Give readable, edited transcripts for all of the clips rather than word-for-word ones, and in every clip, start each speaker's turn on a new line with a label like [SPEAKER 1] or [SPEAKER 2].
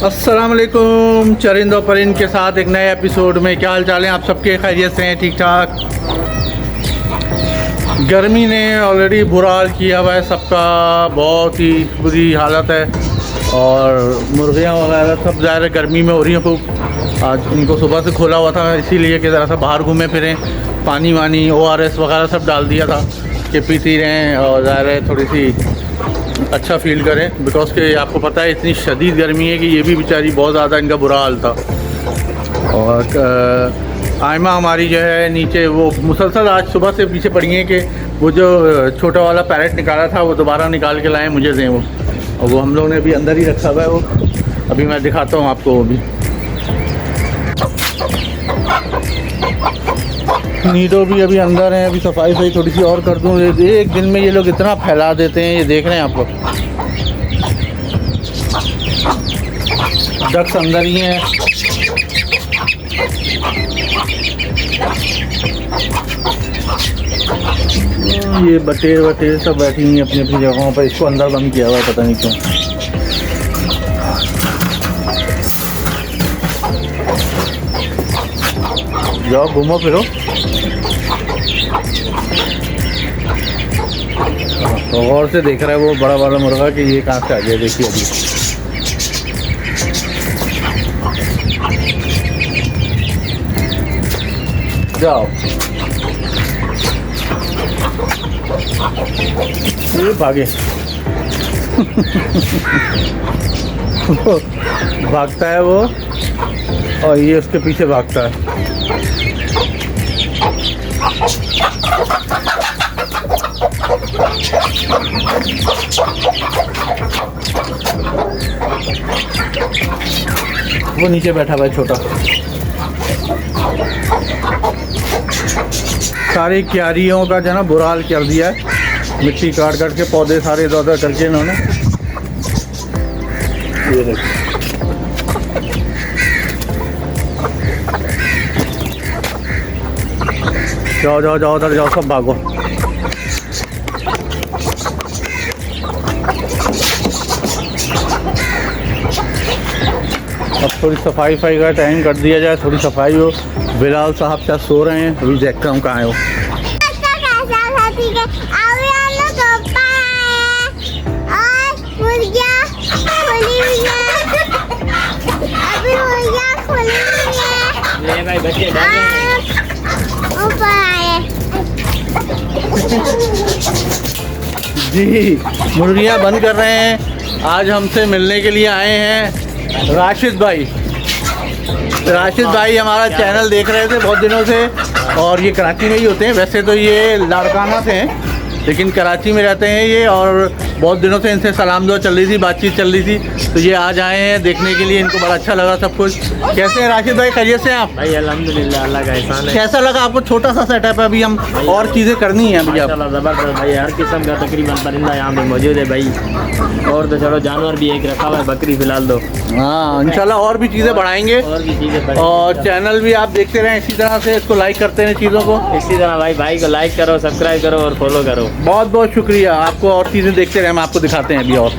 [SPEAKER 1] अस्सलाम वालेकुम। चरिंद और परिंद के साथ एक नए एपिसोड में क्या हाल चाल है आप सबके? खैरियत से हैं? ठीक ठाक। गर्मी ने ऑलरेडी बुरा हाल किया हुआ है सबका, बहुत ही बुरी हालत है। और मुर्गियाँ वगैरह सब ज़्यादा गर्मी में हो रही हैं खूब। आज इनको सुबह से खोला हुआ था इसीलिए कि ज़रा सा बाहर घूमे फिरें, पानी वानी ORS वगैरह सब डाल दिया था कि पीती रहें और ज़ाहिर थोड़ी सी अच्छा फील करें। बिकॉज़ कि आपको पता है इतनी शदीद गर्मी है कि ये भी बेचारी बहुत ज़्यादा इनका बुरा हाल था। और आयमा हमारी जो है नीचे वो मुसलसल आज सुबह से पीछे पड़ी हैं कि वो जो छोटा वाला पैरेट निकाला था वो दोबारा निकाल के लाएँ, मुझे दें वो। और वो हम लोगों ने अभी अंदर ही रखा हुआ है वो, अभी मैं दिखाता हूँ आपको वो भी। नीडो भी अभी अंदर हैं, अभी सफाई थोड़ी सी और कर दूँ। एक दिन में ये लोग इतना फैला देते हैं, ये देख रहे हैं आप लोग। डक्स अंदर ही हैं। ये बटेर सब बैठी हुई हैं अपनी अपनी जगहों पर। इसको अंदर बंद किया हुआ है, पता नहीं क्यों। जाओ घूमो फिरो। तो गौर से देख रहा है वो बड़ा वाला मुर्गा कि ये कहाँ से आ गया। देखिए अभी जाओ, ये भागे। भागता है वो और ये उसके पीछे भागता है। वो नीचे बैठा हुआ है छोटा। सारी क्यारियों का जो ना बुरा हाल कर दिया है, मिट्टी काट के पौधे सारे इधर उधर करके इन्होंने। ये देखो जाओ उधर जाओ, सब भागो। अब थोड़ी सफाई का टाइम कर दिया जाए, थोड़ी सफाई हो। बिलाल साहब क्या सो रहे हैं, अभी देखता हूँ कहाँ है वो। जी मुर्गियाँ बंद कर रहे हैं। आज हमसे मिलने के लिए आए हैं राशिद भाई। राशिद भाई हमारा चैनल देख रहे थे बहुत दिनों से, और ये कराची में ही होते हैं। वैसे तो ये लाड़काना से हैं लेकिन कराची में रहते हैं ये, और बहुत दिनों से इनसे सलाम दुआ चल रही थी, बातचीत चल रही थी। तो ये आज आए हैं देखने के लिए, इनको बड़ा अच्छा लगा सब कुछ। कैसे हैं राशिद भाई, खैरियत से हैं आप?
[SPEAKER 2] भाई अल्हम्दुलिल्लाह, अल्लाह का एहसान है।
[SPEAKER 1] कैसा लगा आपको? छोटा सा सेटअप है, अभी हम और चीज़ें करनी है अभी। आप
[SPEAKER 2] ज़बरदस्त भाई, हर किस्म का तकरीबन परिंदा यहाँ पे मौजूद है भाई। और तो चलो जानवर भी एक रखा हुआ है, बकरी फिलहाल दो।
[SPEAKER 1] हाँ इंशाल्लाह और भी चीज़ें बढ़ाएंगे,
[SPEAKER 2] और भी चीज़ें।
[SPEAKER 1] और चैनल भी आप देखते रहें इसी तरह से, इसको लाइक करते हैं चीज़ों को
[SPEAKER 2] इसी तरह भाई को लाइक करो, सब्सक्राइब करो और फॉलो करो।
[SPEAKER 1] बहुत बहुत शुक्रिया आपको। और चीज़ें देखते रहें, हम आपको दिखाते हैं अभी। और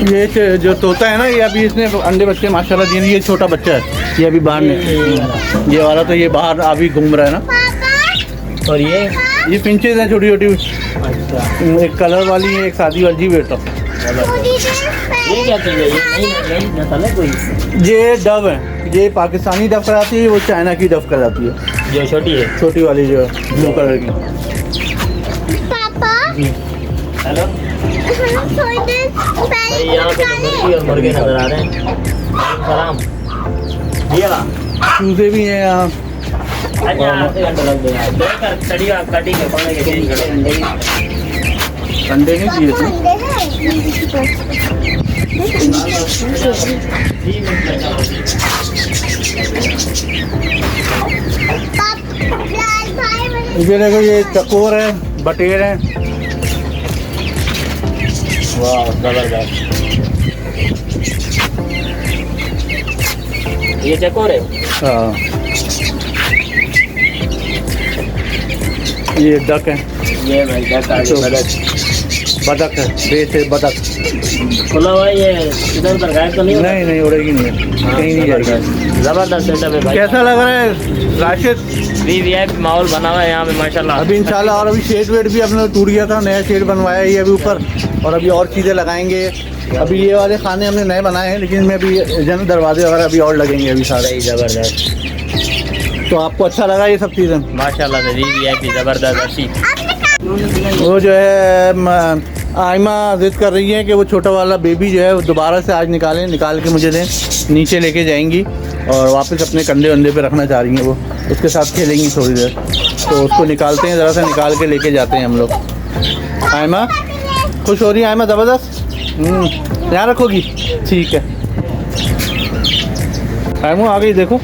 [SPEAKER 1] ये जो तोता है ना, ये अभी इसने अंडे बच्चे माशाल्लाह दिए। ये छोटा बच्चा है, ये अभी बाहर नहीं, ये वाला तो ये बाहर अभी घूम रहा है ना।
[SPEAKER 2] और ये
[SPEAKER 1] पिंचेज हैं छोटी छोटी।
[SPEAKER 2] अच्छा,
[SPEAKER 1] एक कलर वाली है, एक शादी वाली। जी बेटा
[SPEAKER 2] ये क्या चीज़ है? ये नई नस्ल है कोई?
[SPEAKER 1] ये डव है। ये पाकिस्तानी डव कराती है, वो चाइना की डव कराती है।
[SPEAKER 2] जो छोटी है,
[SPEAKER 1] छोटी वाली जो ब्लू कलर की।
[SPEAKER 3] पापा
[SPEAKER 2] हेलो भाई, यहाँ पे तो मुर्गी और मुर्गे नजर आ रहे हैं। सलाम। ये वाला
[SPEAKER 1] चूजे भी हैं यहाँ। अंडे नहीं दिए थे। ये देखो, ये चकोर है, बटेर है।
[SPEAKER 2] वाह जबरदस्त। ये चकोर है।
[SPEAKER 1] हाँ ये डक है,
[SPEAKER 2] ये भाई डक आ
[SPEAKER 1] तो-
[SPEAKER 2] गई बदक।
[SPEAKER 1] बतख है, बेस है बतख।
[SPEAKER 2] खुला हुआ है ये, इधर उधर गायब तो नहीं होता?
[SPEAKER 1] नहीं नहीं उड़ेगी नहीं, कहीं नहीं जाएगी।
[SPEAKER 2] जबरदस्त जबरदस्त सेटअप है भाई।
[SPEAKER 1] कैसा लग रहा है राशिद?
[SPEAKER 2] वीवीआईपी माहौल बना हुआ है यहाँ पे माशाल्लाह।
[SPEAKER 1] अभी इंशाल्लाह, और अभी शेड वेड भी अपने टूट गया था, नया शेड बनवाया है ये अभी ऊपर, और अभी और चीज़ें लगाएंगे। अभी ये वाले खाने हमने नए बनाए हैं, लेकिन मैं अभी जन दरवाजे वगैरह अभी और लगेंगे अभी सारे।
[SPEAKER 2] सही जबरदस्त
[SPEAKER 1] तो आपको अच्छा लगा ये सब चीज़ें?
[SPEAKER 2] माशाल्लाह से वीवीआईपी जबरदस्त अच्छी।
[SPEAKER 1] वो जो है आयमा जिद कर रही है कि वो छोटा वाला बेबी जो है वो दोबारा से आज निकाल के मुझे दें। नीचे लेके जाएंगी और वापस अपने कंधे वंधे पे रखना चाह रही हैं वो, उसके साथ खेलेंगी थोड़ी देर। तो उसको निकालते हैं, ज़रा सा निकाल के लेके जाते हैं हम लोग। आयमा खुश हो रही है? आयमा ज़बरदस्त यहाँ रखोगी? ठीक है। आयमा आ गई, देखो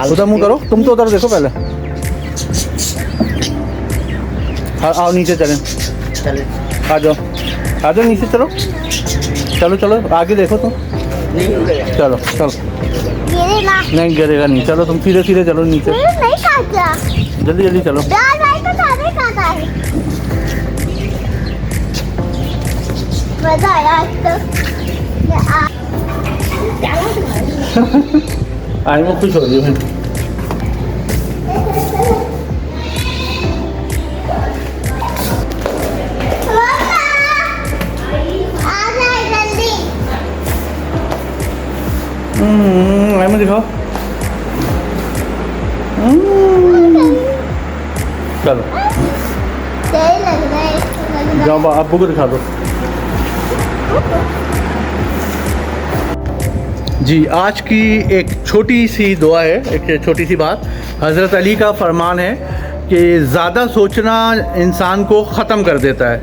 [SPEAKER 1] उधर मुँह करो, तुम तो उधर देखो पहले। हाँ आओ नीचे चलें, आ जाओ नीचे चलो चलो चलो आगे देखो तुम, चलो चलो।
[SPEAKER 3] गिरेगा
[SPEAKER 1] नहीं गिरेगा नहीं, चलो तुम सीधे सीधे चलो नीचे,
[SPEAKER 3] नहीं काटा
[SPEAKER 1] जल्दी जल्दी चलो।
[SPEAKER 3] यार भाई तो सारे काटा है मजा आया आज तो
[SPEAKER 1] आई वो खुश हो रही है। आई में दिखाओ। चलो
[SPEAKER 3] सही लग रहा है
[SPEAKER 1] जाओ अब्बू को दिखा दो। जी आज की एक छोटी सी दुआ है, एक छोटी सी बात। हज़रत अली का फरमान है कि ज़्यादा सोचना इंसान को ख़त्म कर देता है,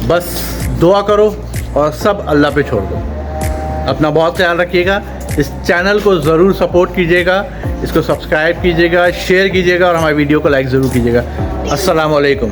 [SPEAKER 1] बस दुआ करो और सब अल्लाह पे छोड़ दो। अपना बहुत ख्याल रखिएगा। इस चैनल को ज़रूर सपोर्ट कीजिएगा, इसको सब्सक्राइब कीजिएगा, शेयर कीजिएगा और हमारी वीडियो को लाइक ज़रूर कीजिएगा। अस्सलाम वालेकुम।